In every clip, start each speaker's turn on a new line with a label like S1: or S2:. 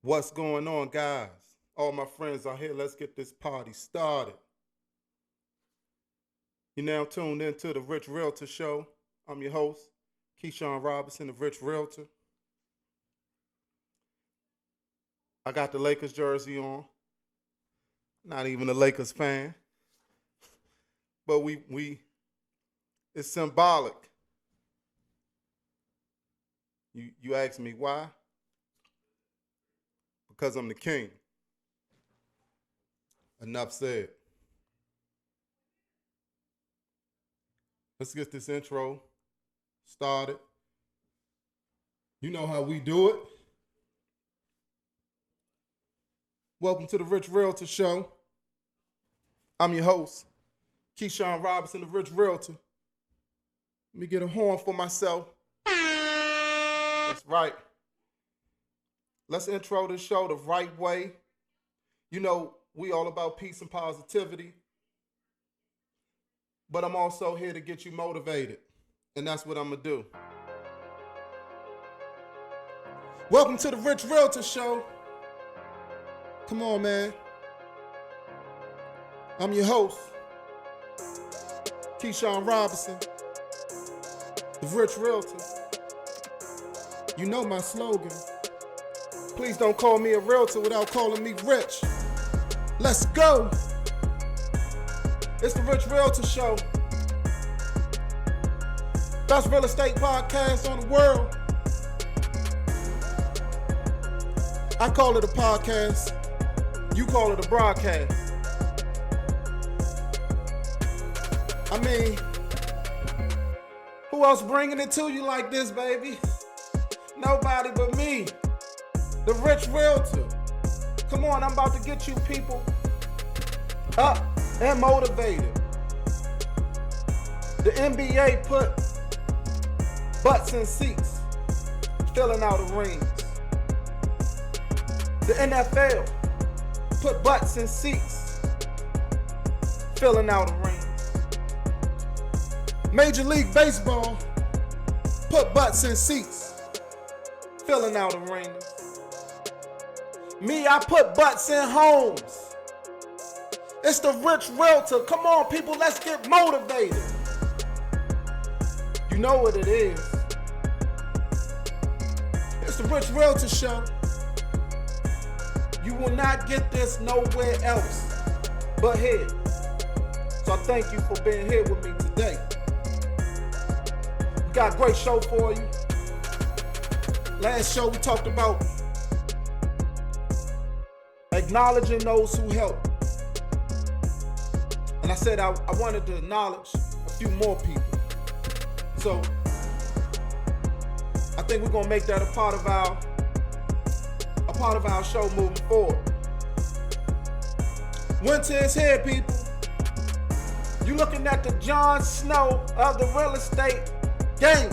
S1: What's going on, guys? All my friends are here. Let's get this party started. You're now tuned into the Rich Realtor Show. I'm your host, Keyshawn Robinson, the Rich Realtor. I got the Lakers jersey on. Not even a Lakers fan. But it's symbolic. You ask me why? Because I'm the king. Enough said. Let's get this intro started. You know how we do it. Welcome to the Rich Realtor Show. I'm your host, Keyshawn Robinson, the Rich Realtor. Let me get a horn for myself. That's right. Let's intro this show the right way. You know, we all about peace and positivity. But I'm also here to get you motivated. And that's what I'm going to do. Welcome to the Rich Realtor Show. Come on, man. I'm your host, Keyshawn Robinson, the Rich Realtor. You know my slogan. Please don't call me a realtor without calling me rich. Let's go. It's the Rich Realtor Show. Best real estate podcast on the world. I call it a podcast. You call it a broadcast. I mean, who else bringing it to you like this, baby? Nobody but me, the Rich Realtor. Come on, I'm about to get you people up and motivated. The NBA put butts in seats, filling out arenas. The NFL put butts in seats, filling out arenas. Major League Baseball put butts in seats, filling out arenas. Me, I put butts in homes. It's the Rich Realtor. Come on, people, let's get motivated. You know what it is. It's the Rich Realtor Show. You will not get this nowhere else but here. So I thank you for being here with me today. We got a great show for you. Last show we talked about acknowledging those who help. And I said I wanted to acknowledge a few more people. So I think we're gonna make that a part of our show moving forward. Winter is here, people. You looking at the Jon Snow of the real estate game.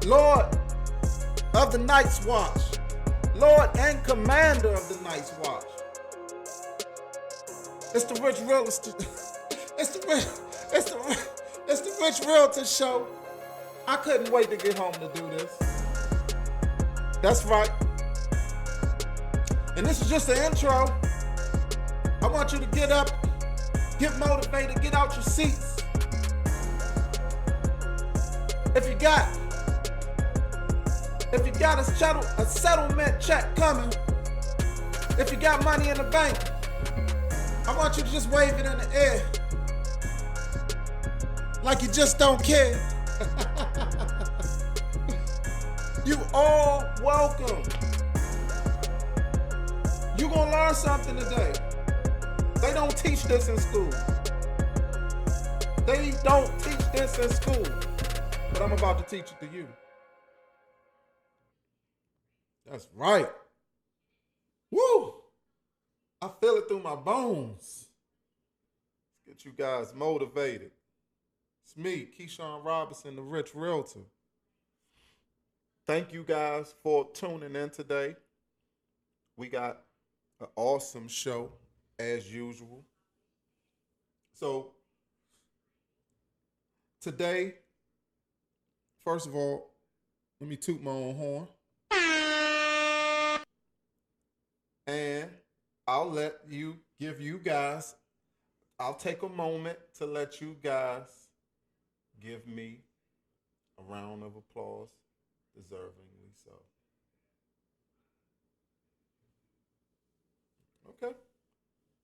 S1: Lord of the Night's Watch. Lord and Commander of the Night's Watch. It's the Rich Realtor. It's the Rich Realtor Show. I couldn't wait to get home to do this. That's right. And this is just the intro. I want you to get up, get motivated, get out your seats. If you got a settlement check coming, if you got money in the bank, I want you to just wave it in the air like you just don't care. You all welcome. You gonna learn something today. They don't teach this in school. They don't teach this in school. But I'm about to teach it to you. That's right. Woo! I feel it through my bones. Let's get you guys motivated. It's me, Keyshawn Robinson, the Rich Realtor. Thank you guys for tuning in today. We got an awesome show as usual. So today, first of all, let me toot my own horn. And give you guys, I'll take a moment to let you guys give me a round of applause, deservingly so. Okay,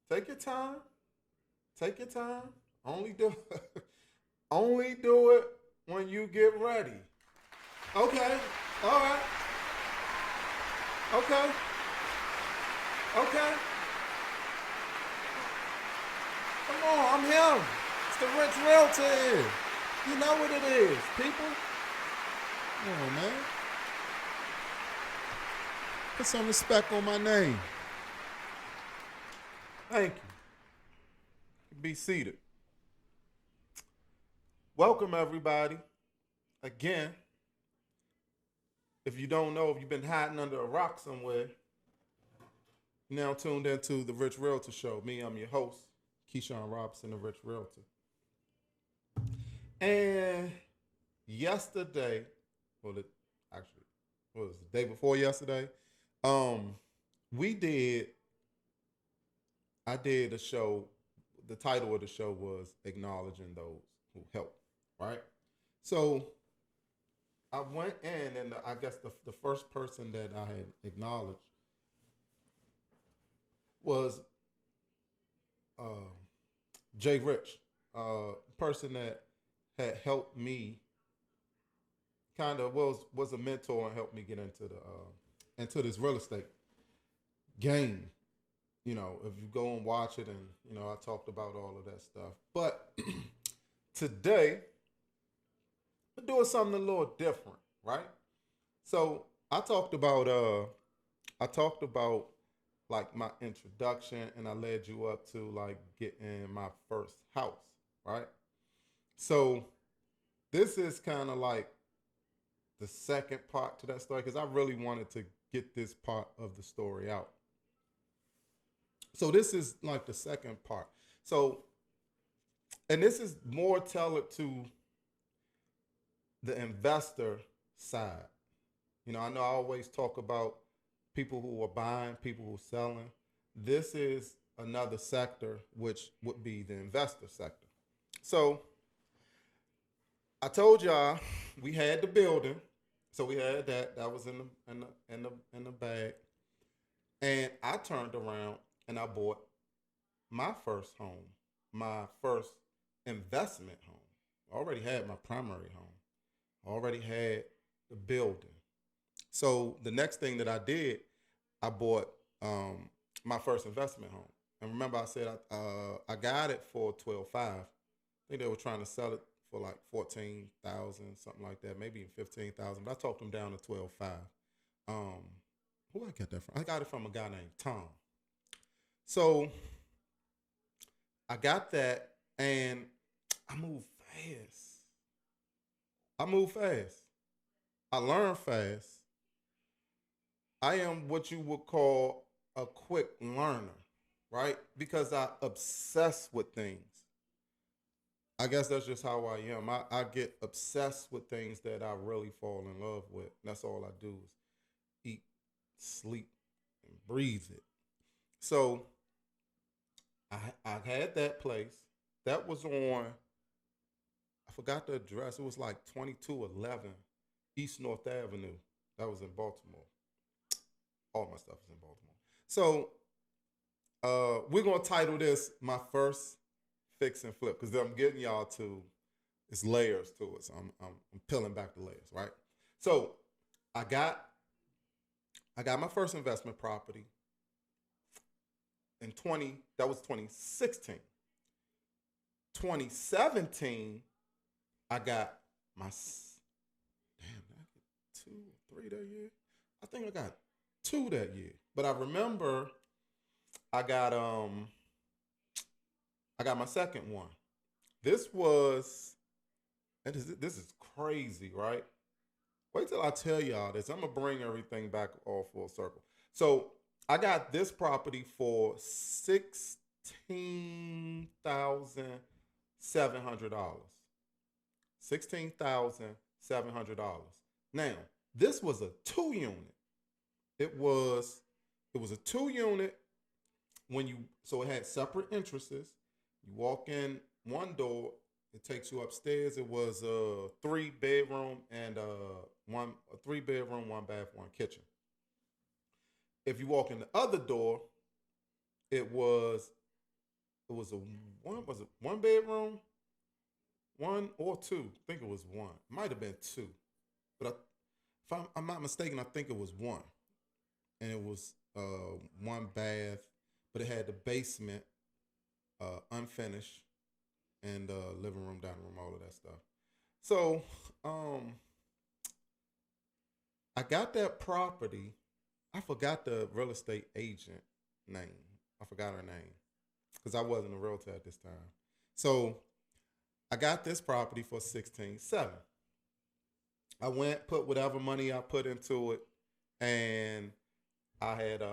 S1: take your time. Take your time. Only do only do it when you get ready. Okay. All right. Okay. Okay. Come on, I'm him. It's the Rich Realtor here. You know what it is, people. Come on, man. Put some respect on my name. Thank you. Be seated. Welcome, everybody. Again, if you don't know, if you've been hiding under a rock somewhere, you're now tuned into the Rich Realtor Show. Me, I'm your host, Keyshawn Robinson, the Rich Realtor. And yesterday, actually, what was it, the day before yesterday? We did. I did a show. The title of the show was "Acknowledging Those Who Help." Right. So I went in, and I guess the first person that I had acknowledged was uh, Jay Rich, person that had helped me, kind of was a mentor and helped me get into this real estate game. You know, if you go and watch it, and I talked about all of that stuff. But today, we're doing something a little different, right? So I talked about like my introduction, and I led you up to like getting my first house, right? So this is kind of like the second part to that story because I really wanted to get this part of the story out. So this is like the second part. So, and this is more tailored to the investor side. I know I always talk about people who are buying, people who are selling. This is another sector, which would be the investor sector. So I told y'all we had the building, so we had that. That was in the bag, and I turned around and I bought my first home, my first investment home. I already had my primary home. I already had the building. So the next thing that I did, I bought my first investment home. And remember, I said I got it for 12.5. I think they were trying to sell it for like 14,000, something like that, maybe even 15,000. But I talked them down to 12.5. Who I got that from? I got it from a guy named Tom. So I got that, and I moved fast. I moved fast. I learned fast. I am what you would call a quick learner, right? Because I obsess with things. I guess that's just how I am. I get obsessed with things that I really fall in love with. That's all I do is eat, sleep, and breathe it. So I had that place. That was on, I forgot the address. It was like 2211 East North Avenue. That was in Baltimore. All my stuff is in Baltimore. So we're gonna title this "My First Fix and Flip" because I'm getting y'all to it's layers to it. So I'm peeling back the layers, right? So I got my first investment property in 2016. 2017, I got my damn. Did I get 2 or 3 that year? I think I got 2 that year. But I remember I got my second one. This was, and this is crazy, right? Wait till I tell y'all this. I'm gonna bring everything back all full circle. So I got this property for $16,700. $16,700. Now, this was a 2 unit. It was It was a 2 unit. So it had separate entrances. You walk in one door, it takes you upstairs. It was a 3 bedroom and a 3 bedroom, 1 bath, 1 kitchen. If you walk in the other door, it was a one bedroom, one or two. I think it was one. Might have been two, but if I'm not mistaken, I think it was one, and it was 1 bath, but it had the basement unfinished and living room, dining room, all of that stuff. So I got that property. I forgot the real estate agent name. I forgot her name because I wasn't a realtor at this time. So I got this property for 16.7. I went, put whatever money I put into it, and I had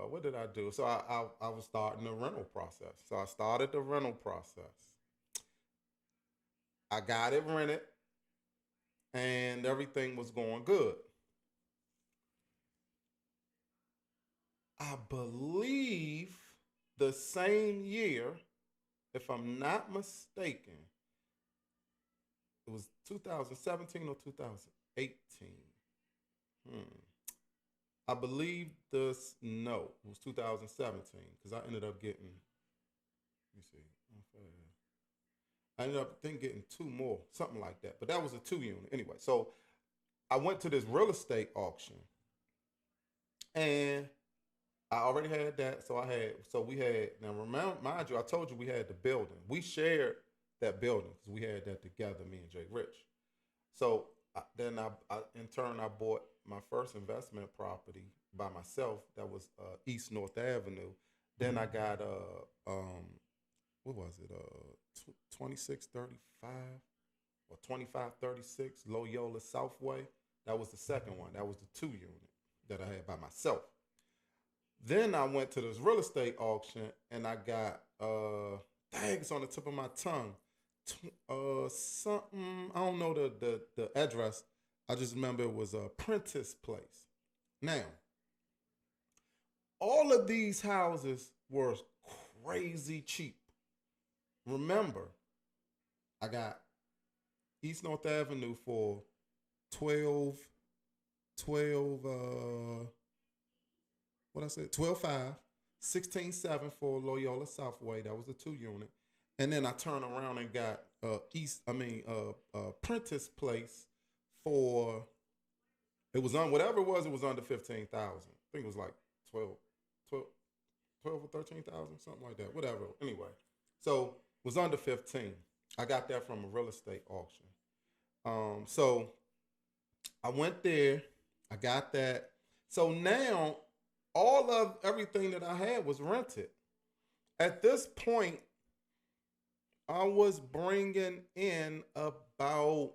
S1: what did I do? So I was starting the rental process. So I started the rental process. I got it rented, and everything was going good. I believe the same year, if I'm not mistaken, it was 2017 or 2018. Hmm. I believe this, no, it was 2017 because I ended up getting, let me see, I ended up getting two more, something like that. But that was a 2 unit anyway. So I went to this real estate auction, and I already had that. So we had, now remember, mind you, I told you we had the building. We shared that building because we had that together, me and Jay Rich. So in turn, I bought my first investment property by myself. That was East North Avenue. Then I got what was it? 2635 or 2536 Loyola Southway. That was the second one. That was the 2 unit that I had by myself. Then I went to this real estate auction and I got tags on the tip of my tongue. Something, I don't know the address. I just remember it was a Prentice Place. Now, all of these houses were crazy cheap. Remember, I got East North Avenue for 12, 12, what I said, 12.5, 16.7 for Loyola Southway. That was the 2 unit. And then I turned around and got Prentice Place for, it was on, whatever it was under 15,000. I think it was like 12, 12, 12 or 13,000, something like that, whatever. Anyway, so it was under 15. I got that from a real estate auction. So I went there, I got that. So now all of everything that I had was rented. At this point, I was bringing in about,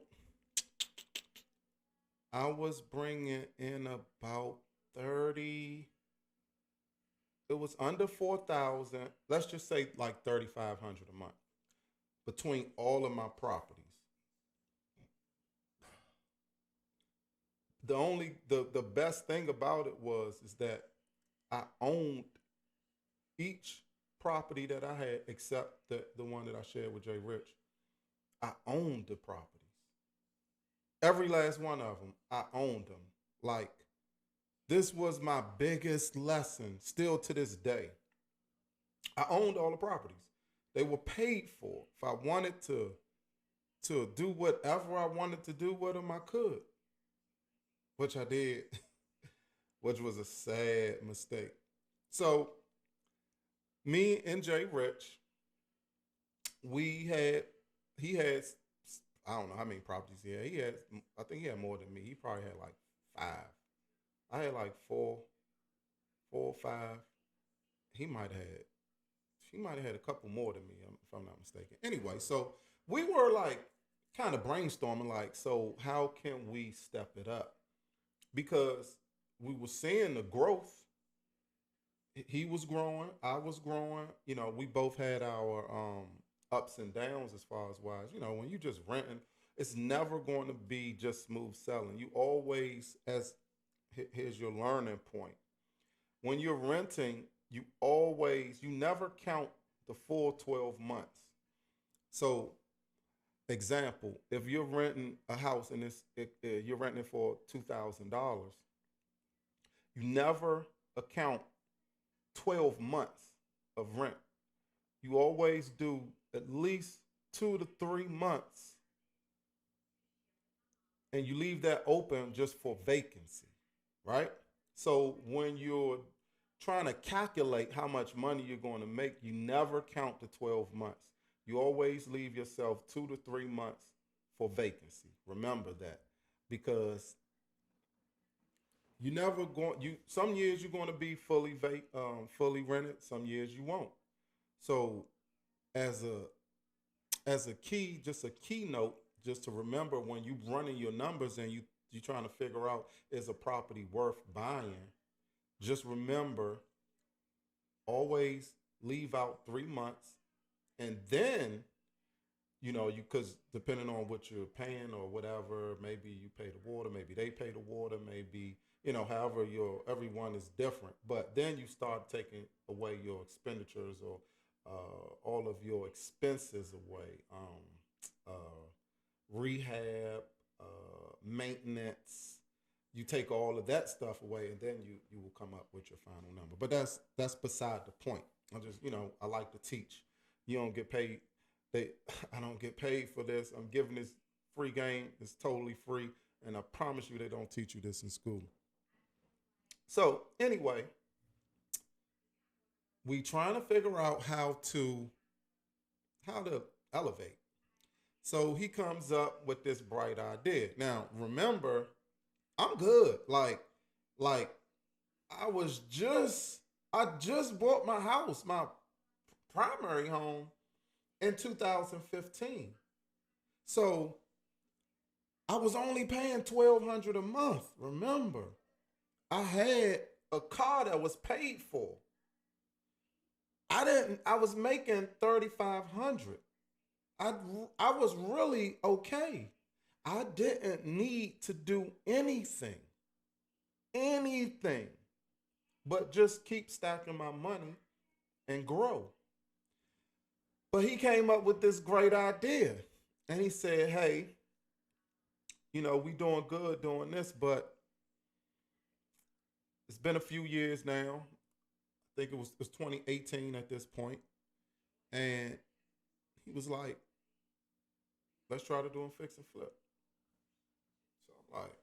S1: I was bringing in about 30, it was under 4,000. Let's just say like 3,500 a month between all of my properties. The best thing about it was is that I owned each property that I had except the one that I shared with Jay Rich. I owned the properties. Every last one of them, I owned them. Like, this was my biggest lesson still to this day. I owned all the properties. They were paid for. If I wanted to do whatever I wanted to do with them, I could, which I did, which was a sad mistake. So me and Jay Rich, we had, he had, I don't know how many properties he had. He had, I think he had more than me. He probably had like 5. I had like four or 5. He might have had, he might have had a couple more than me, if I'm not mistaken. Anyway, so we were like kind of brainstorming, like, so how can we step it up? Because we were seeing the growth. He was growing, I was growing. You know, we both had our ups and downs as far as wise. You know, when you just renting, it's never going to be just smooth selling. You always, as here's your learning point. when you're renting, you never count the full 12 months. So, example, if you're renting a house and you're renting it for $2,000, you never account 12 months of rent. You always do at least 2 to 3 months, and you leave that open just for vacancy, right? So when you're trying to calculate how much money you're going to make, you never count the 12 months. You always leave yourself 2 to 3 months for vacancy. Remember that, because you never going you some years you're going to be fully rented, some years you won't. So as a key, just a keynote, just to remember when you running your numbers and you trying to figure out, is a property worth buying, just remember, always leave out 3 months, and then because depending on what you're paying or whatever, maybe you pay the water, maybe they pay the water, maybe however, your everyone is different. But then you start taking away your expenditures, or all of your expenses away, rehab, maintenance. You take all of that stuff away, and then you will come up with your final number. But that's beside the point. I like to teach. You don't get paid. I don't get paid for this. I'm giving this free game. It's totally free, and I promise you they don't teach you this in school. So anyway, we trying to figure out how to elevate. So he comes up with this bright idea. Now remember, I'm good. Like I just bought my house, my primary home, in 2015. So I was only paying $1,200 a month. Remember, I had a car that was paid for. I was making 3,500. I was really okay. I didn't need to do anything, but just keep stacking my money and grow. But he came up with this great idea, and he said, "Hey, we doing good doing this, but it's been a few years now. I think it was 2018 at this point, and he was like, let's try to do a fix and flip." So I'm like,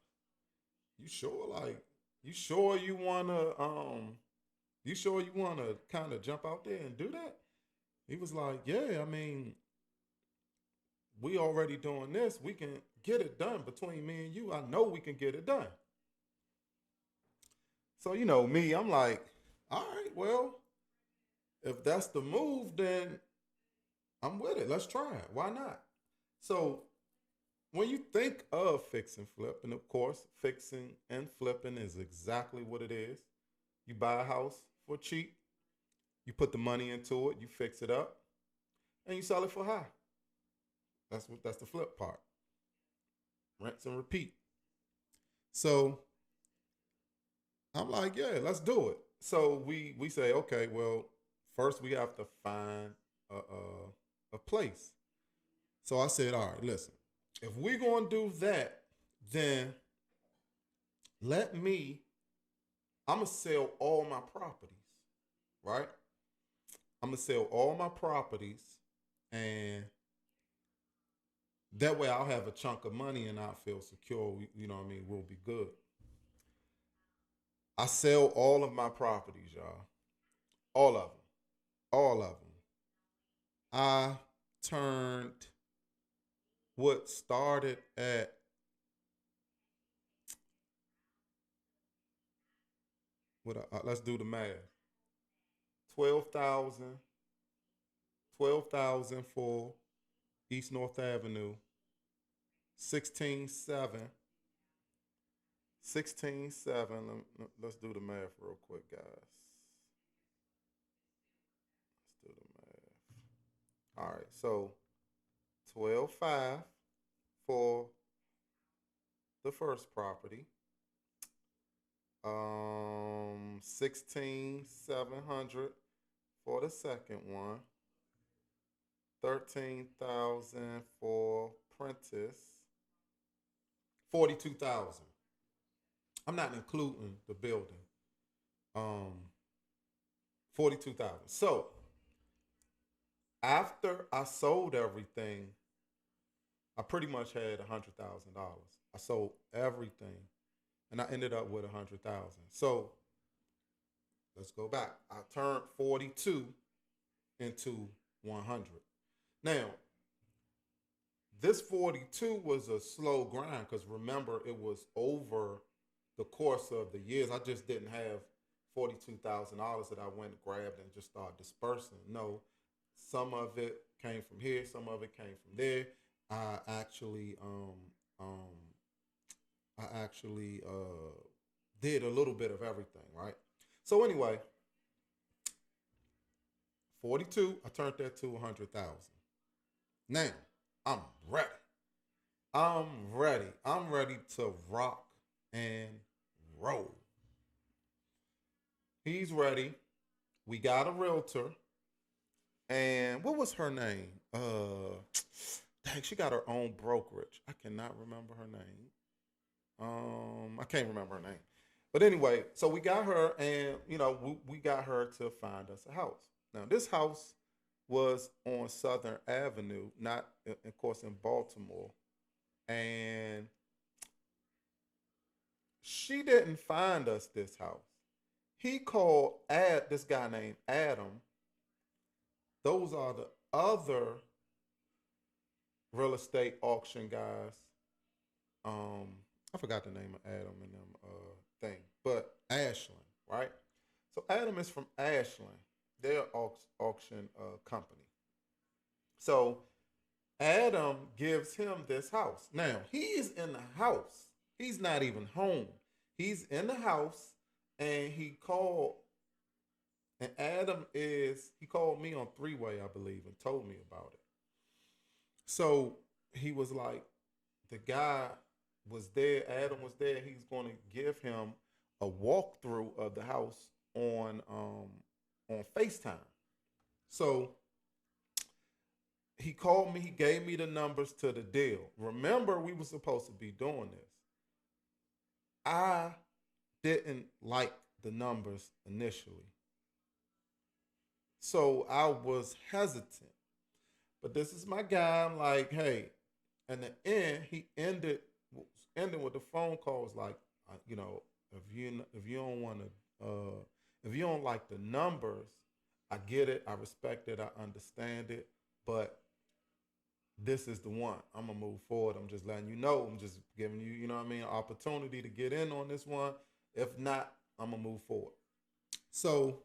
S1: "You sure? Like, you sure you wanna kind of jump out there and do that?" He was like, "Yeah, I mean, we already doing this. We can get it done between me and you. I know we can get it done." So me, I'm like, "All right, well, if that's the move, then I'm with it. Let's try it. Why not?" So when you think of fix and flip, and of course, fixing and flipping is exactly what it is. You buy a house for cheap, you put the money into it, you fix it up, and you sell it for high. That's the flip part. Rinse and repeat. So I'm like, "Yeah, let's do it." So we say, okay, well, first we have to find a place. So I said, "All right, listen, if we're gonna do that, then let me I'm gonna sell all my properties, right? I'm gonna sell all my properties, and that way I'll have a chunk of money and I'll feel secure. You know what I mean? We'll be good. I sell all of my properties, y'all. All of them. All of them. I turned what started at, let's do the math. 12,000, 12,000 for East North Avenue, 16,700, 16,700. Let's do the math real quick, guys. Let's do the math. All right, so 12,500 for the first property. $16,700 for the second one. 13,000 for Prentice. 42,000. I'm not including the building. 42,000. So after I sold everything, I pretty much had $100,000. I sold everything, and I ended up with 100,000. So let's go back. I turned 42 into 100. Now, this 42 was a slow grind because remember, it was over the course of the years. I just didn't have $42,000 that I went and grabbed and just started dispersing. No, some of it came from here, some of it came from there. I actually, did a little bit of everything, right? So anyway, 42, I turned that to 100,000. Now, I'm ready. I'm ready. I'm ready to rock and roll. He's ready. We got a realtor. And what was her name? Dang, she got her own brokerage. I cannot remember her name. I can't remember her name. But anyway, so we got her, and we got her to find us a house. Now, this house was on Southern Avenue, not, of course, in Baltimore. And she didn't find us this house. He called this guy named Adam. Those are the other real estate auction guys. I forgot the name of Adam and them thing, but Ashland, right? So Adam is from Ashland. They're auction company. So Adam gives him this house. Now he's in the house. He's not even home. He's in the house, and he called. And he called me on three-way, I believe, and told me about it. So he was like, the guy was there, Adam was there. He's going to give him a walkthrough of the house on FaceTime. So he called me. He gave me the numbers to the deal. Remember, we were supposed to be doing this. I didn't like the numbers initially. So I was hesitant. But this is my guy. I'm like, hey. And the end, he ended with the phone call. Was like, if you don't want to, if you don't like the numbers, I get it. I respect it. I understand it. But this is the one. I'm gonna move forward. I'm just letting you know. I'm just giving you, an opportunity to get in on this one. If not, I'm gonna move forward. So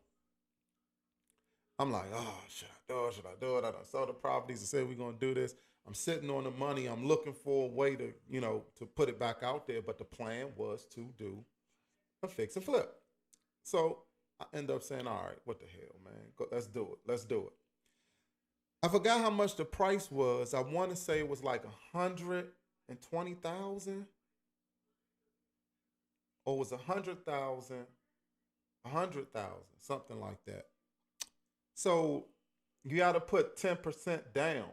S1: I'm like, oh, should I do it? Should I do it? I done sold the properties and said we're gonna do this. I'm sitting on the money. I'm looking for a way to, to put it back out there. But the plan was to do a fix and flip. So I end up saying, all right, what the hell, man? Let's do it. Let's do it. I forgot how much the price was. I want to say it was like 120,000, or it was 100,000, 100,000, something like that. So you got to put 10% down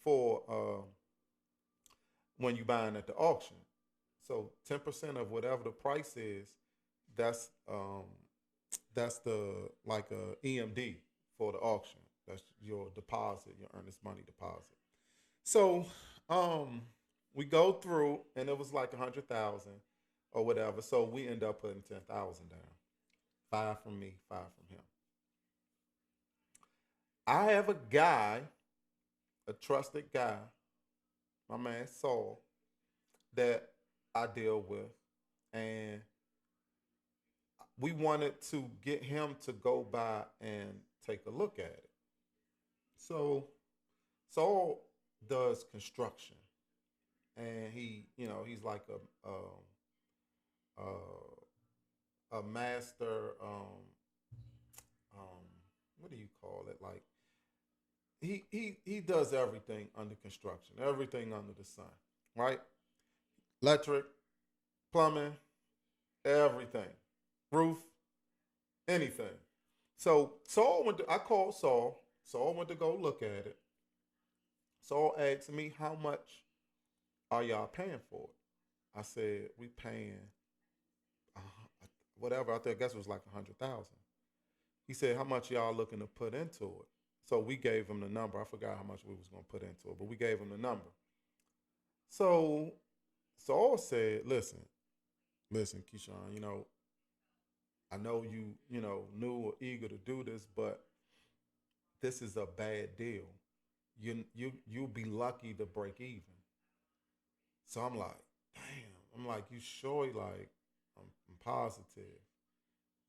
S1: for when you buying at the auction. So 10% of whatever the price is, that's the like a EMD for the auction. That's your deposit, your earnest money deposit. So we go through, and it was like 100,000 or whatever. So we end up putting 10,000 down. 5 from me, 5 from him. I have a guy, a trusted guy, my man Saul, that I deal with, and we wanted to get him to go by and take a look at it. So Saul does construction, and he's like a master. What do you call it? Like he does everything under construction, everything under the sun, right? Electric, plumbing, everything, roof. anything. So Saul went to, I called Saul. Saul went to go look at it. Saul asked me, how much are y'all paying for it? I said, we paying uh, whatever. I guess it was like 100,000. He said, how much y'all looking to put into it? So we gave him the number. I forgot how much we was gonna put into it, but we gave him the number. So Saul said, listen, Keyshawn, I know new or eager to do this, but this is a bad deal. You'll be lucky to break even. So I'm like, damn. I'm like, you sure? Like, I'm positive.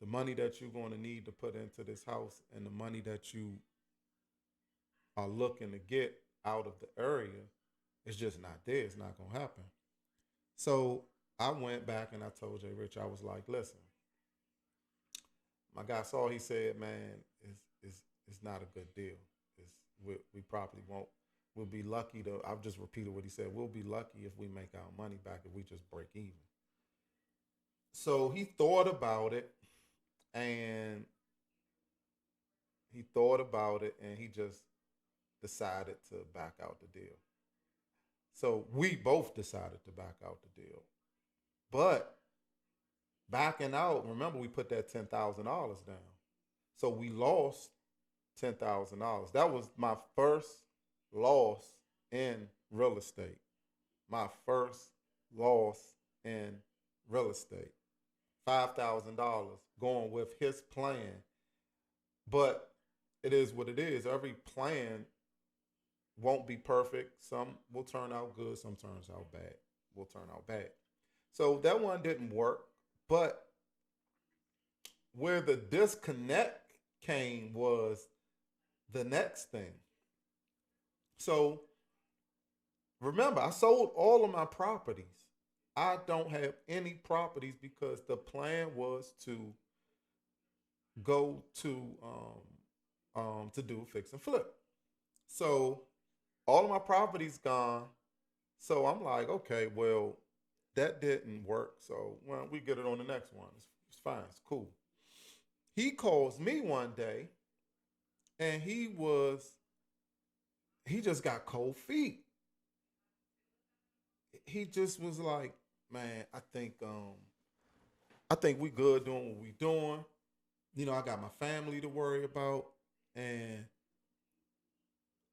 S1: The money that you're going to need to put into this house and the money that you are looking to get out of the area is just not there. It's not going to happen. So I went back and I told Jay Rich, I was like, listen, my guy saw, he said, man, it's not a good deal. We probably won't. We'll be lucky to, I've just repeated what he said. We'll be lucky if we make our money back if we just break even. So he thought about it and he just decided to back out the deal. So we both decided to back out the deal. But backing out, remember we put that $10,000 down. So we lost $10,000. That was my first loss in real estate. My first loss in real estate. $5,000 going with his plan. But it is what it is. Every plan won't be perfect. Some will turn out good, some turns out bad. Will turn out bad. So that one didn't work. But where the disconnect came was the next thing. So remember, I sold all of my properties. I don't have any properties because the plan was to go to do fix and flip. So all of my properties gone. So I'm like, okay, well, that didn't work. So well, we get it on the next one. It's fine. It's cool. He calls me one day, and he just got cold feet. He just was like, man, I think we good doing what we doing. I got my family to worry about, and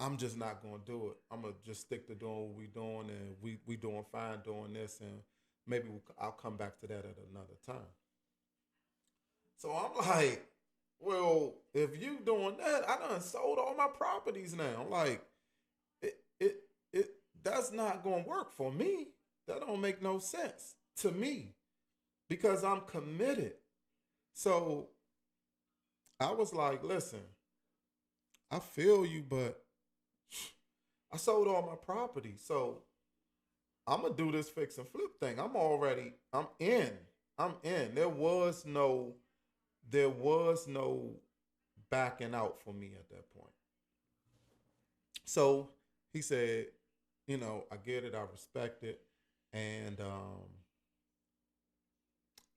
S1: I'm just not gonna do it. I'm gonna just stick to doing what we doing, and we doing fine doing this, and maybe I'll come back to that at another time. So I'm like, well, if you doing that, I done sold all my properties now. I'm like, it it it that's not gonna work for me. That don't make no sense to me because I'm committed. So I was like, listen, I feel you, but I sold all my property. So I'm gonna do this fix and flip thing. I'm in. I'm in. There was no backing out for me at that point. So he said, I get it, I respect it, and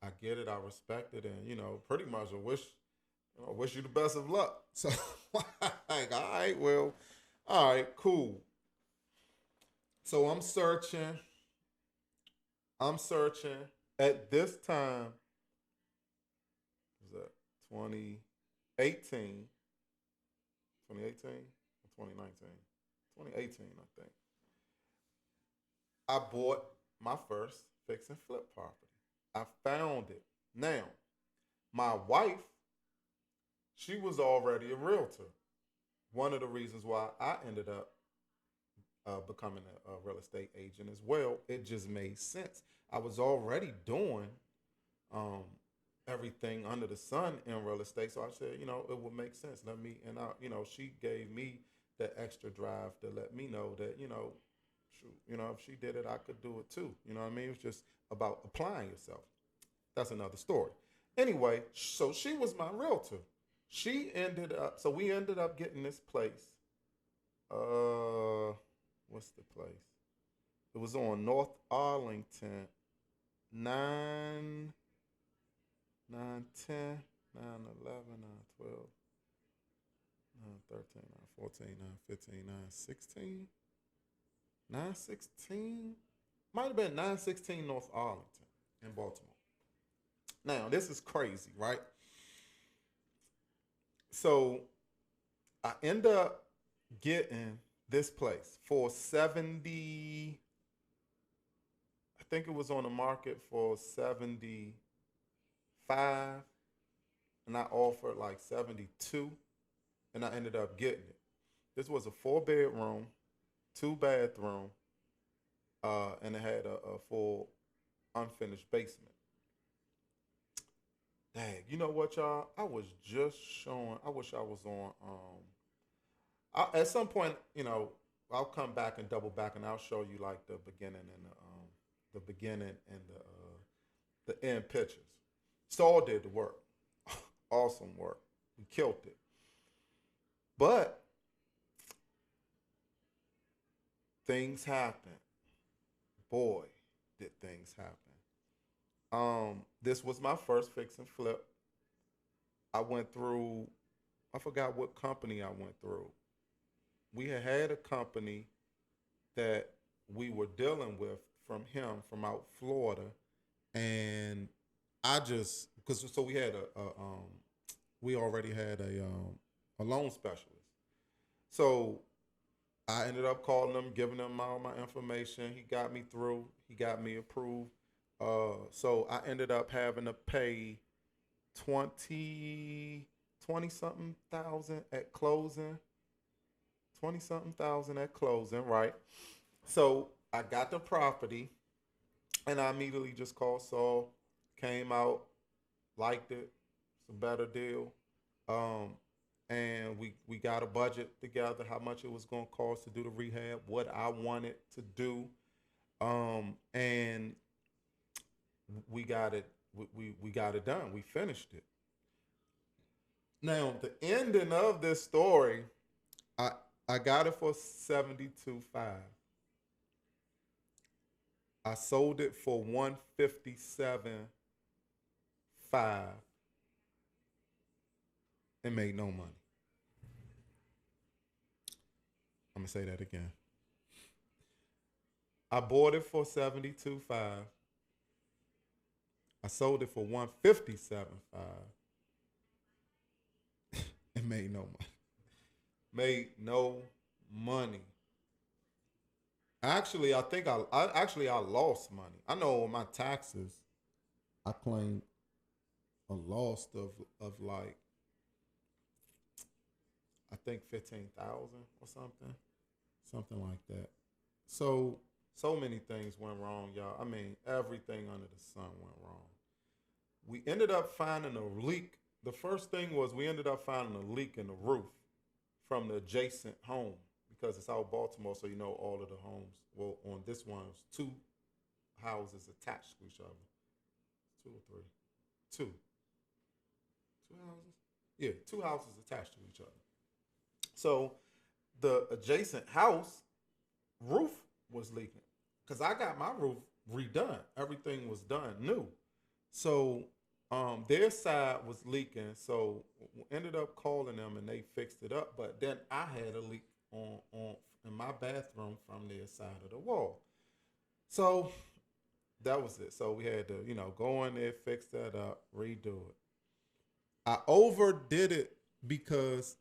S1: I get it, I respect it, and pretty much I wish you the best of luck. So like, all right, well, all right, cool. So I'm searching. At this time, was that 2018, 2018 or 2019? 2018, I think. I bought my first fix and flip property. I found it. Now, my wife, she was already a realtor. One of the reasons why I ended up becoming a real estate agent as well, it just made sense. I was already doing um, everything under the sun in real estate. So I said, it would make sense. She gave me the extra drive to let me know that, shoot, if she did it, I could do it too. You know what I mean? It was just about applying yourself. That's another story. Anyway, so she was my realtor. So we ended up getting this place. What's the place? It was on North Arlington, 9, 9, 10. 9, 11, 9, 12, 9, 13, 9, 14, 9, 15, 9, 16. 916? Might have been 916 North Arlington in Baltimore. Now, this is crazy, right? So I end up getting this place for 70. I think it was on the market for 75, and I offered like 72, and I ended up getting it. This was a 4 bedroom, 2 bathroom, and it had a full unfinished basement. Dang, you know what, y'all? I was just showing. I wish I was on. At some point, I'll come back and double back, and I'll show you like the beginning and the end pictures. Saul did the work. Awesome work. We killed it. But things happen. Boy, did things happen. This was my first fix and flip. I went through. I forgot what company I went through. We had a company that we were dealing with from him from out Florida, and I just because so we had we already had a loan specialist. So I ended up calling him, giving him all my information. He got me through. He got me approved. So I ended up having to pay 20 something thousand at closing. 20 something thousand at closing, right? So I got the property, and I immediately just called Saul, came out, liked it. It's a better deal. Um, and we got a budget together, how much it was going to cost to do the rehab, what I wanted to do. And we got it. We got it done. We finished it. Now the ending of this story, I I got it for 72.5. I sold it for 157.5 and made no money. I'm gonna say that again. I bought it for 72.5. I sold it for 157.5 and made no money. Made no money. Actually, I think I lost money. I know on my taxes, I claimed a loss of like I think 15,000 or something like that. So many things went wrong, y'all. I mean, everything under the sun went wrong. We ended up finding a leak. The first thing was we ended up finding a leak in the roof from the adjacent home because it's out Baltimore, so you know all of the homes. Well, on this one, it was two houses attached to each other. Two or three. Two. Two houses? Yeah, two houses attached to each other. So the adjacent house roof was leaking because I got my roof redone. Everything was done new. So their side was leaking. So ended up calling them and they fixed it up. But then I had a leak on in my bathroom from their side of the wall. So that was it. So we had to go in there, fix that up, redo it. I overdid it because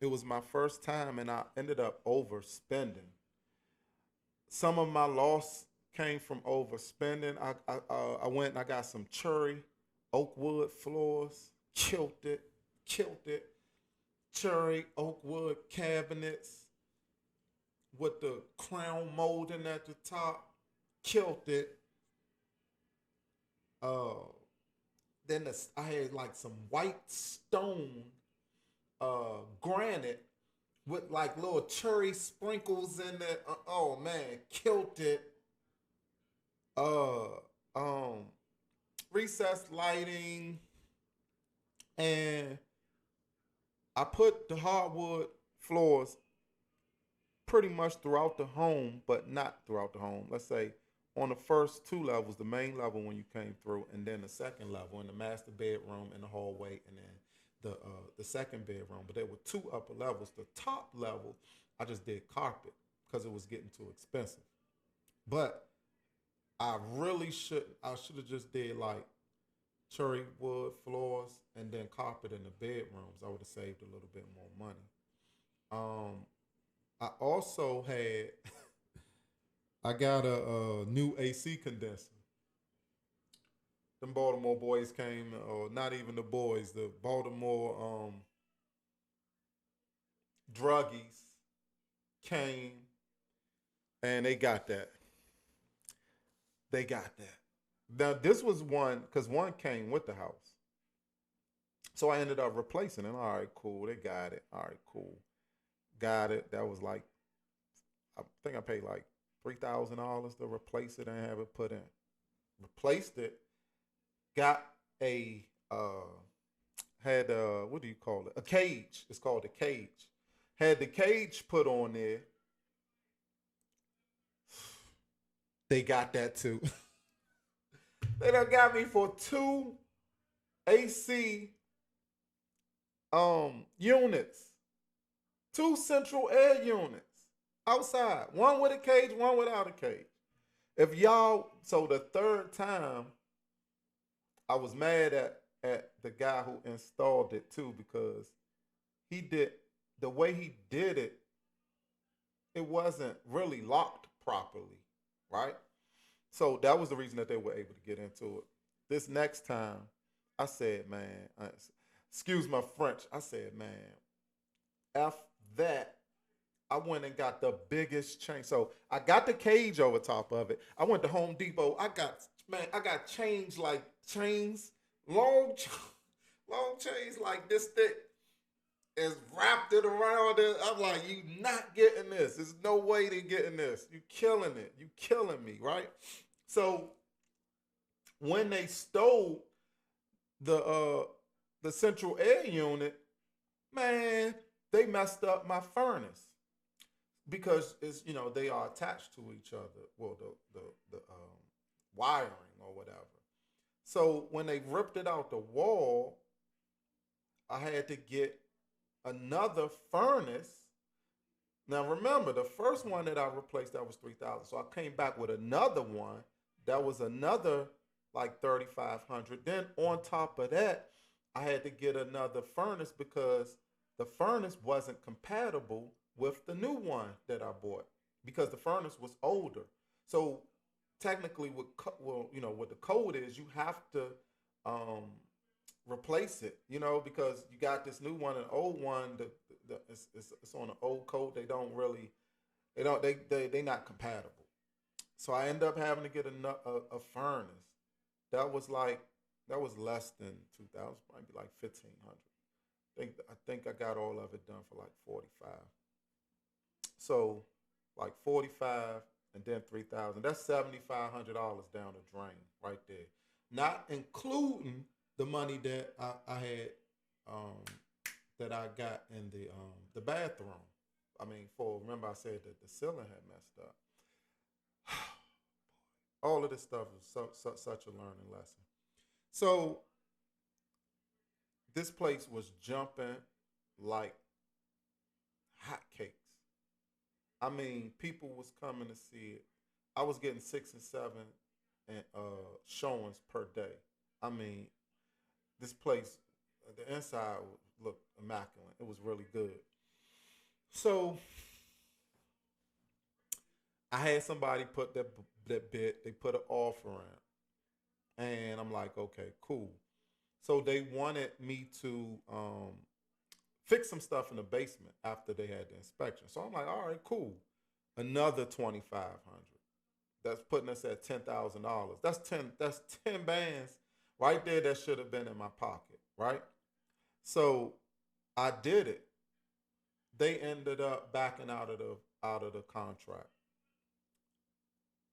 S1: it was my first time and I ended up overspending. Some of my loss came from overspending. I went and I got some cherry oak wood floors, killed it. Cherry oak wood cabinets with the crown molding at the top, killed it. Uh, I had like some white stone granite with like little cherry sprinkles in it. Oh man, killed it. Uh, um, recessed lighting, and I put the hardwood floors pretty much throughout the home, but not throughout the home. Let's say on the first two levels, the main level when you came through, and then the second level in the master bedroom and the hallway, and then the second bedroom. But there were two upper levels. The top level, I just did carpet because it was getting too expensive. But I should have just did like cherry wood floors and then carpet in the bedrooms. I would have saved a little bit more money. Um, I also had I got a new AC condenser. Them Baltimore boys came, or not even the boys, the Baltimore druggies came and they got that. They got that. Now this was one because one came with the house, so I ended up replacing it. All right, cool. They got it. All right, cool. Got it. That was like I think I paid like $3,000 to replace it and have it put in. Replaced it. Got a had what do you call it? A cage. It's called a cage. Had the cage put on there. They got that too. They done got me for two AC units, two central air units outside. One with a cage, one without a cage. If y'all, so the third time, I was mad at the guy who installed it too because he did the way he did it. It wasn't really locked properly, right? So that was the reason that they were able to get into it. This next time, I said, man, excuse my French. I said, man, F that. I went and got the biggest chain. So I got the cage over top of it. I went to Home Depot. I got chains, long, long chains like this thick, is wrapped it around it. I'm like, you not getting this. There's no way they getting this. You killing it. You killing me, right? So when they stole the central air unit, man, they messed up my furnace because it's they are attached to each other. Well, the wiring or whatever. So when they ripped it out the wall, I had to get another furnace. Now remember, the first one that I replaced that was 3,000. So I came back with another one that was another like 3,500. Then on top of that, I had to get another furnace because the furnace wasn't compatible with the new one that I bought because the furnace was older. So technically, what the code is, you have to um, replace it, because you got this new one, an old one. It's on an old code. They not compatible. So I end up having to get a furnace. That was less than 2,000, might be like 1,500. I think I got all of it done for like 45. So like 45 and then 3,000. That's $7,500 down the drain right there. Not including the money that I had that I got in the bathroom. I mean, remember I said that the ceiling had messed up. All of this stuff is such a learning lesson. So this place was jumping like hotcakes. I mean, people was coming to see it. I was getting 6 and 7 and showings per day. I mean, this place, the inside looked immaculate. It was really good. So I had somebody put that bid. They put an offer in, and I'm like, okay, cool. So they wanted me to fix some stuff in the basement after they had the inspection. So I'm like, all right, cool. Another 2,500. That's putting us at $10,000. That's ten bands right there that should have been in my pocket, right? So I did it. They ended up backing out of the contract.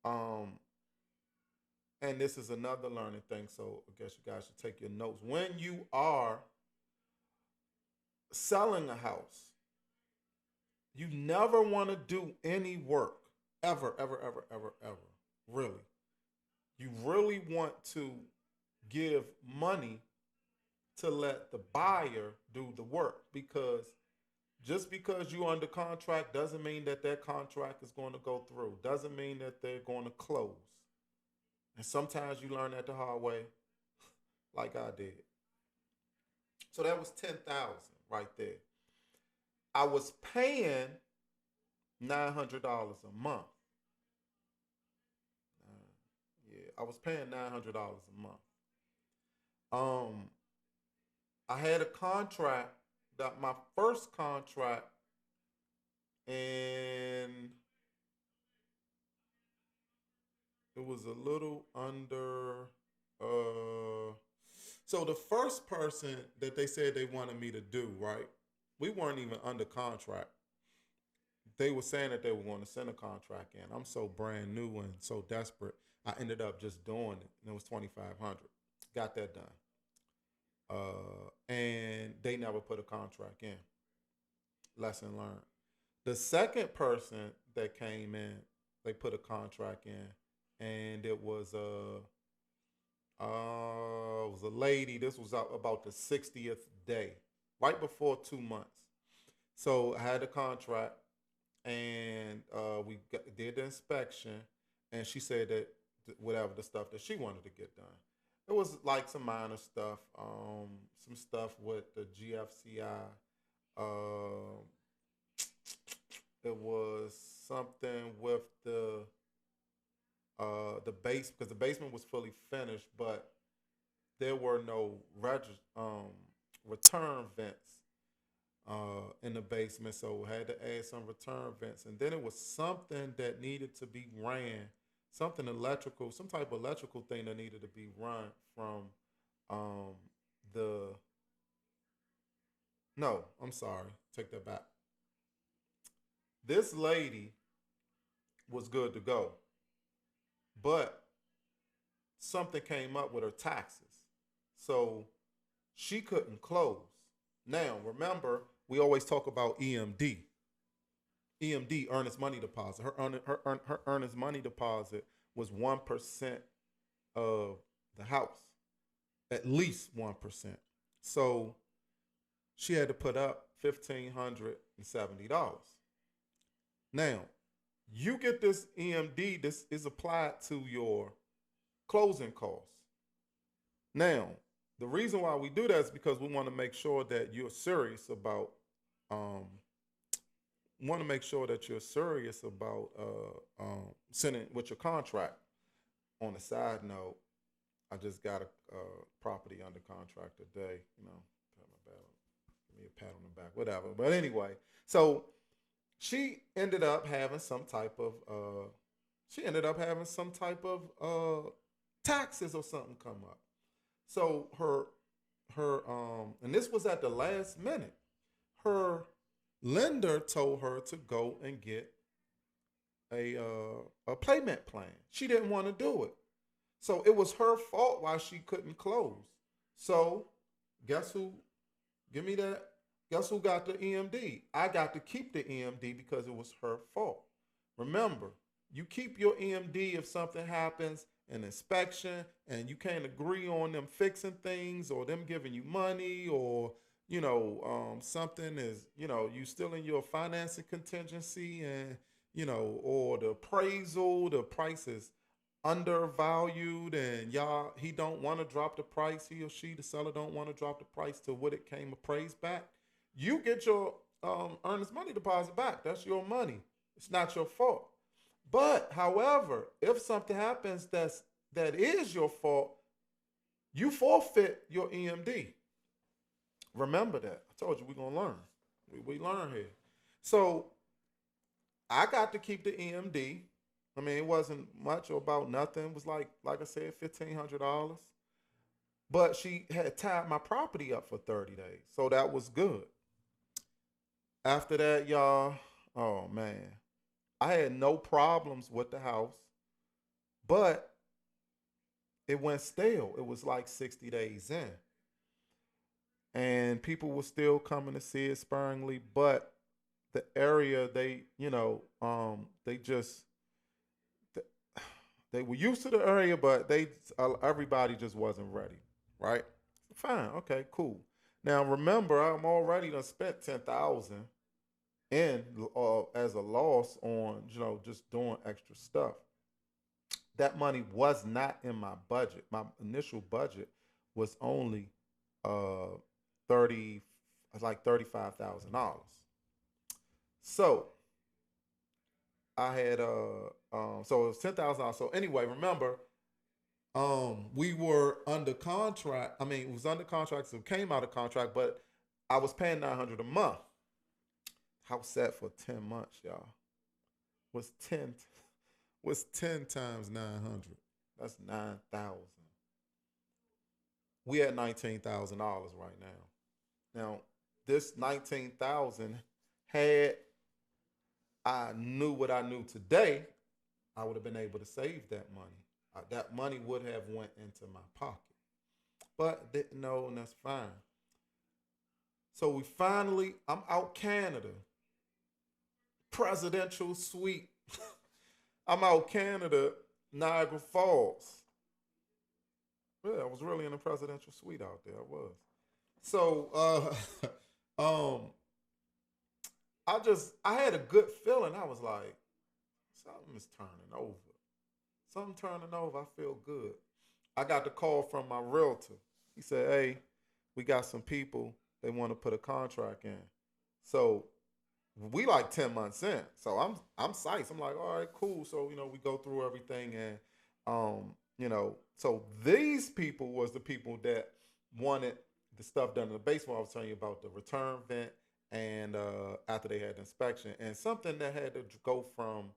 S1: Um, and this is another learning thing. So I guess you guys should take your notes. When you are selling a house, you never want to do any work ever, ever, ever, ever, ever. Really. you really want to give money to let the buyer do the work, because just because you under contract doesn't mean that that contract is going to go through. Doesn't mean that they're going to close. And sometimes you learn that the hard way, like I did. So that was 10,000 right there. I was paying $900 a month. Yeah, I was paying $900 a month. Um, I had a contract, that my first contract, and it was a little under. So the first person that they said they wanted me to do, right? We weren't even under contract. They were saying that they were going to send a contract in. I'm so brand new and so desperate. I ended up just doing it, and it was 2,500. Got that done. And they never put a contract in. Lesson learned. The second person that came in, they put a contract in, and it was a lady. This was about the 60th day, right before 2 months. So I had the contract, and did the inspection, and she said that whatever the stuff that she wanted to get done. It was like some minor stuff, some stuff with the GFCI. Um, it was something with the base, because the basement was fully finished, but there were no return vents in the basement, so had to add some return vents. And then it was something that needed to be ran, something electrical, some type of electrical thing that needed to be run from um, the. No, I'm sorry, take that back. This lady was good to go, but something came up with her taxes, so she couldn't close. Now, remember, we always talk about EMD. EMD, earnest money deposit. Her earnest money deposit was 1% of the house, at least 1%. So she had to put up $1,570. Now, you get this EMD. This is applied to your closing costs. Now, the reason why we do that is because we want to make sure that you're serious about um, want to make sure that you're serious about sending with your contract. On a side note, I just got a property under contract today. Give me a pat on the back, whatever. But anyway, so she ended up having some type of taxes or something come up. So and this was at the last minute. Her lender told her to go and get a payment plan. She didn't want to do it. So it was her fault why she couldn't close. So guess who? Give me that. Guess who got the EMD? I got to keep the EMD because it was her fault. Remember, you keep your EMD if something happens, an inspection, and you can't agree on them fixing things or them giving you money, or something is, you still in your financing contingency, and or the appraisal, the price is undervalued, and he don't want to drop the price, he or she, the seller, don't want to drop the price to what it came appraised back. You get your earnest money deposit back. That's your money. It's not your fault. But however, if something happens that is your fault, you forfeit your EMD. Remember that. I told you we're gonna learn. We learn here. So I got to keep the EMD. I mean, it wasn't much or about nothing. It was like I said, $1,500. But she had tied my property up for 30 days. So that was good. After that, y'all, oh man, I had no problems with the house, but it went stale. It was like 60 days in. And people were still coming to see it sparingly, but the area, they just They were used to the area, but everybody just wasn't ready, right? Fine, okay, cool. Now remember, I'm already done spent 10,000 in as a loss on just doing extra stuff. That money was not in my budget. My initial budget was only 30, like $35,000. So I had so it was $10,000. So anyway, remember, we were under contract. I mean, it was under contract, so it came out of contract, but I was paying $900 a month. House sat for 10 months, y'all. Was 10 was 10 times 900. That's 9,000. We at $19,000 right now. Now, this 19,000, had I knew what I knew today, I would have been able to save that money. That money would have went into my pocket, but didn't know, and that's fine. So I'm out Canada, presidential suite. I'm out Canada, Niagara Falls. Yeah, I was really in a presidential suite out there. I was. So, I had a good feeling. I was like, something is turning over. Something turning over. I feel good. I got the call from my realtor. He said, "Hey, we got some people. They want to put a contract in." So we like 10 months in. So I'm psyched. I'm like, all right, cool. So, we go through everything, and so these people was the people that wanted the stuff done in the basement. I was telling you about the return vent, and after they had the inspection, and something that had to go from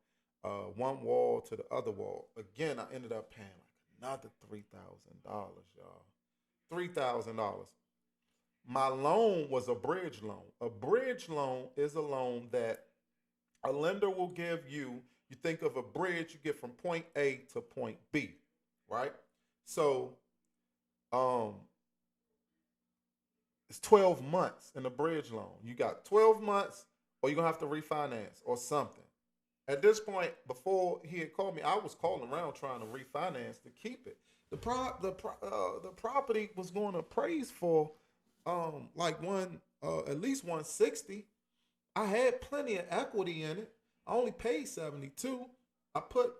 S1: one wall to the other wall. Again, I ended up paying like another $3,000, y'all. $3,000. My loan was a bridge loan. A bridge loan is a loan that a lender will give you. You think of a bridge, you get from point A to point B, right? So, it's 12 months in a bridge loan. You got 12 months, or you're gonna have to refinance or something. At this point, before he had called me, I was calling around trying to refinance to keep it. The property was going to appraise for like at least 160. I had plenty of equity in it. I only paid 72. I put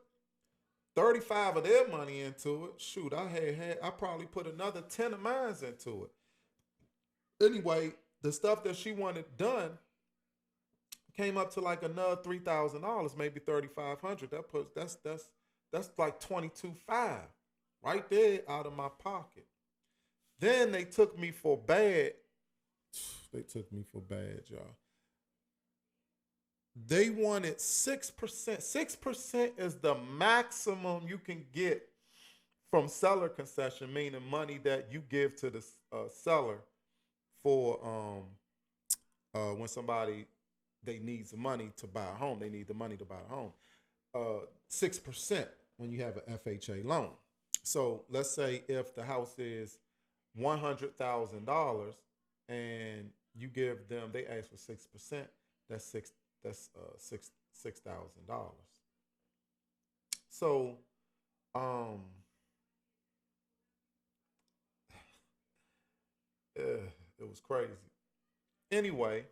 S1: 35 of their money into it. Shoot, I probably put another 10 of mine into it. Anyway, the stuff that she wanted done came up to like another $3,000, maybe 3,500. That's like 22.5 right there out of my pocket. Then they took me for bad. They took me for bad, y'all. They wanted 6%. 6% is the maximum you can get from seller concession, meaning money that you give to the seller for when somebody they needs the money to buy a home. They need the money to buy a home. 6% when you have an FHA loan. So let's say if the house is $100,000 and you give them, they ask for 6%. That's six. That's $6,000. So it was crazy. Anyway,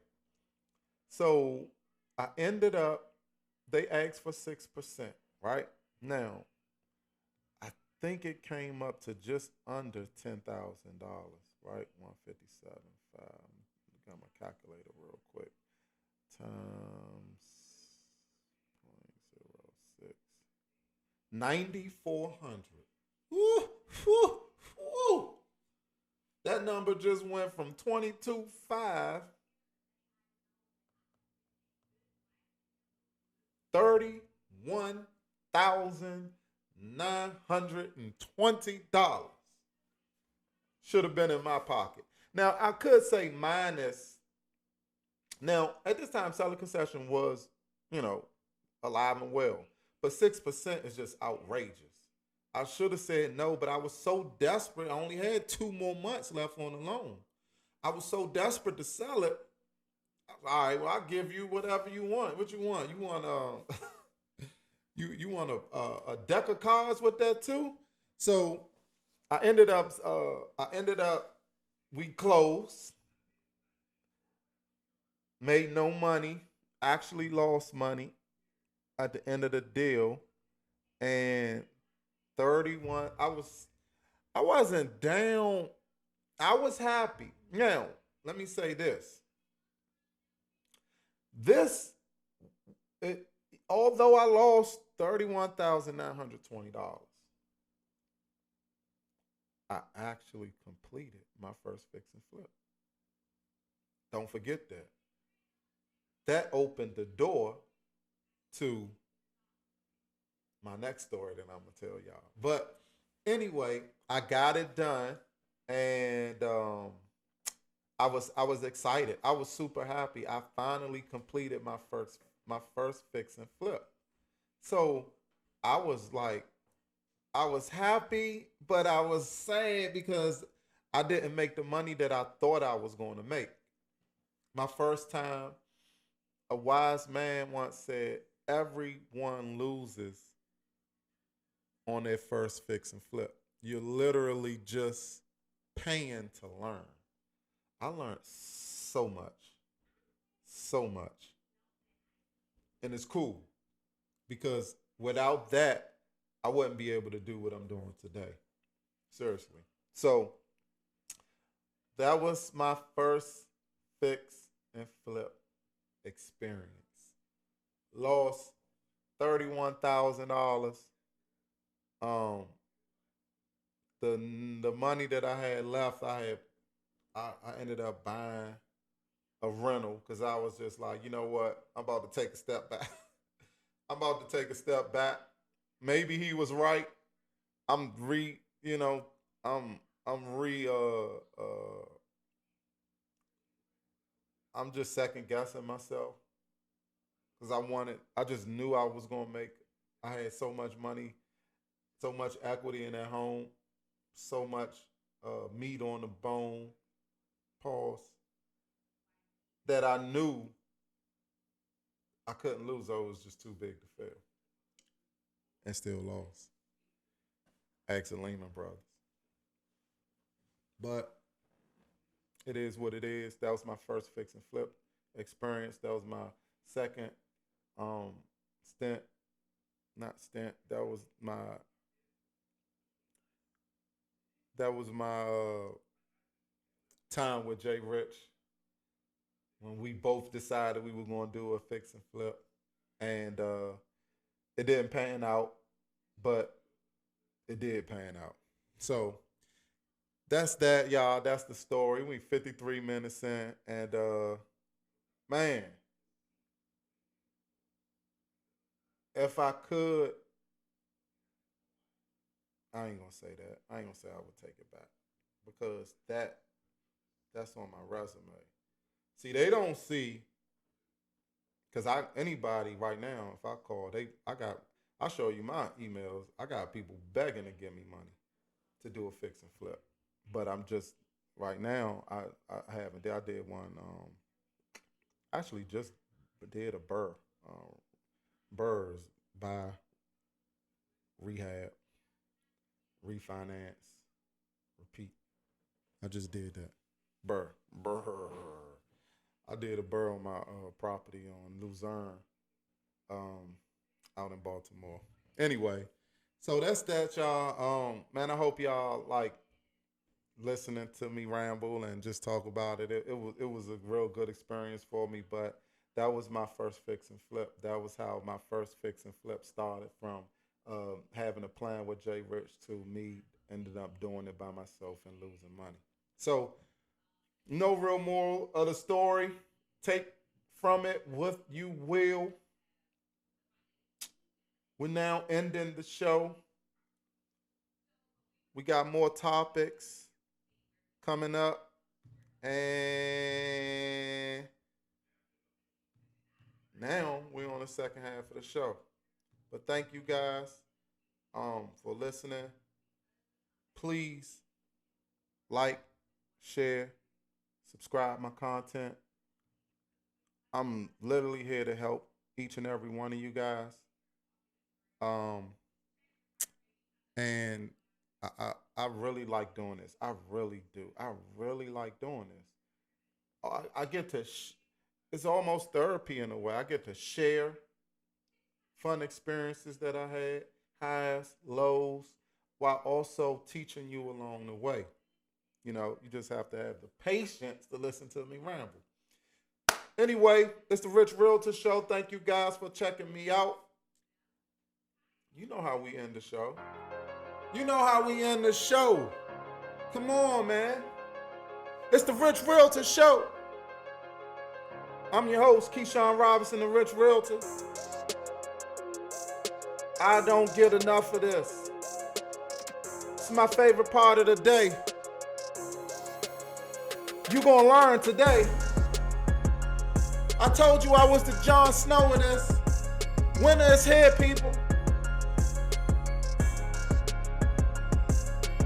S1: so I ended up. They asked for 6%. Right now, I think it came up to just under $10,000. Right, 157.5. Got my calculator real quick. Times 0.06. 9,400. Woo, woo, woo. That number just went from 22.5, 31,920 should have been in my pocket. Now I could say minus. Now at this time, seller concession was, alive and well, but 6% is just outrageous. I should have said no, but I was so desperate. I only had 2 more months left on the loan. I was so desperate to sell it. All right, well, I'll give you whatever you want. What you want? You want You want a deck of cards with that too? So I ended up we closed, made no money, actually lost money at the end of the deal, and 31. I wasn't down. I was happy. Now, let me say this. This it, although I lost $31,920, I actually completed my first fix and flip. Don't forget that. That opened the door to my next story that I'm gonna tell y'all. But anyway, I got it done, and I was excited. I was super happy. I finally completed my first fix and flip. So I was like, I was happy, but I was sad because I didn't make the money that I thought I was going to make. My first time, a wise man once said, everyone loses on their first fix and flip. You're literally just paying to learn. I learned so much, so much. And it's cool because without that, I wouldn't be able to do what I'm doing today. Seriously. So that was my first fix and flip experience. Lost $31,000. Um, the money that I had left, I ended up buying a rental because I was just like, you know what, I'm about to take a step back. I'm about to take a step back. Maybe he was right. I'm re, you know, I'm re, I'm just second guessing myself because I just knew I was gonna make. I had so much money, so much equity in that home, so much meat on the bone, pause, that I knew I couldn't lose. Though it was just too big to fail, and still lost. Ask the Lehman Brothers, but it is what it is. That was my first fix and flip experience. That was my second um, stint, not stint. That was my time with Jay Rich when we both decided we were going to do a fix and flip, and it didn't pan out, but it did pan out. So that's that, y'all. That's the story. We 53 minutes in, and man, if I could, I ain't gonna say that. I ain't gonna say I would take it back because that's on my resume. See, they don't see because anybody right now, if I call, I show you my emails. I got people begging to give me money to do a fix and flip, but I'm just right now. I haven't. I did one. Actually, just did a Burrs buy, rehab, refinance, repeat. I just did that. Burr. I did a burr on my property on Luzerne, um, out in Baltimore. Anyway, so that's that, y'all. Man, I hope y'all like listening to me ramble and just talk about it. It was a real good experience for me, but that was my first fix and flip. That was how my first fix and flip started from having a plan with Jay Rich to me ended up doing it by myself and losing money. So no real moral of the story. Take from it what you will. We're now ending the show. We got more topics coming up. And now we're on the second half of the show. But thank you guys for listening. Please like, share, subscribe my content. I'm literally here to help each and every one of you guys. And I really like doing this. I really do. I really like doing this. I get to, it's almost therapy in a way. I get to share fun experiences that I had, highs, lows, while also teaching you along the way. You know, you just have to have the patience to listen to me ramble. Anyway, it's the Rich Realtor Show. Thank you guys for checking me out. You know how we end the show. You know how we end the show. Come on, man. It's the Rich Realtor Show. I'm your host, Keyshawn Robinson, the Rich Realtor. I don't get enough of this. It's my favorite part of the day. You gonna learn today. I told you I was the Jon Snow of this. Winter is here, people.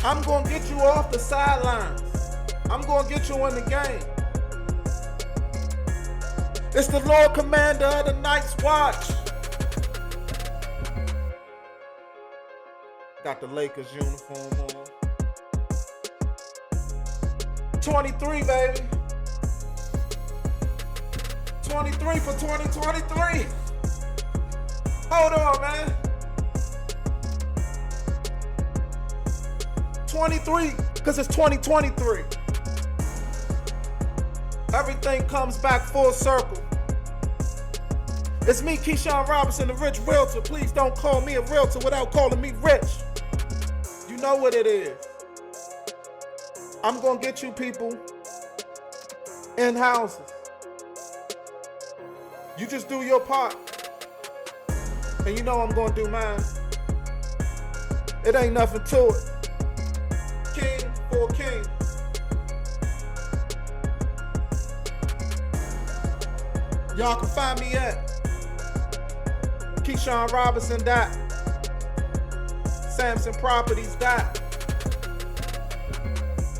S1: I'm gonna get you off the sidelines. I'm gonna get you in the game. It's the Lord Commander of the Night's Watch. Got the Lakers uniform on. 23, baby. 23 for 2023. Hold on, man. 23, because it's 2023. Everything comes back full circle. It's me, Keyshawn Robinson, the Rich Realtor. Please don't call me a realtor without calling me rich. You know what it is. I'm gonna get you people in houses. You just do your part. And you know I'm gonna do mine. It ain't nothing to it. King for king. Y'all can find me at Keyshawn Robinson Samson Properties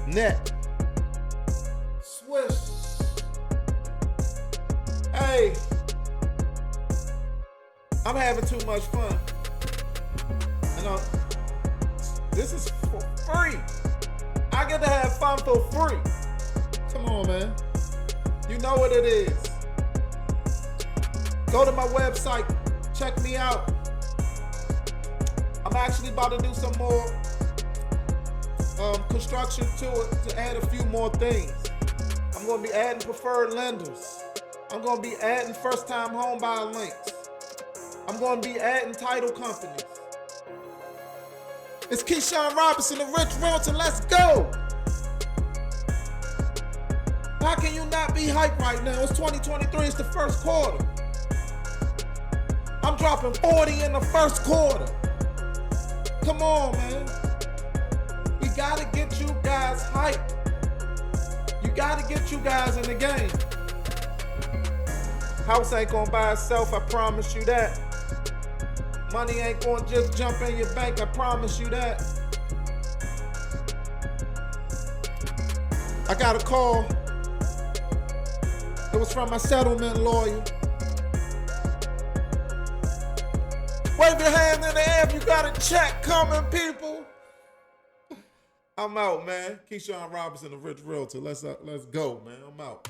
S1: net. Swish. Hey, I'm having too much fun. And this is for free. I get to have fun for free. Come on, man. You know what it is. Go to my website. Check me out. I'm actually about to do some more construction to it to add a few more things. I'm going to be adding preferred lenders. I'm going to be adding first-time home buyer links. I'm going to be adding title companies. It's Keyshawn Robinson, the Rich Realtor. Let's go. How can you not be hyped right now? It's 2023. It's the first quarter. I'm dropping 40 in the first quarter. Come on, man. We gotta get you guys hyped. You gotta get you guys in the game. House ain't gonna buy itself, I promise you that. Money ain't gonna just jump in your bank, I promise you that. I got a call. It was from my settlement lawyer. Wave your hand in the air if you got a check coming, people. I'm out, man. Keyshawn Robinson, the Rich Realtor. Let's go, man. I'm out.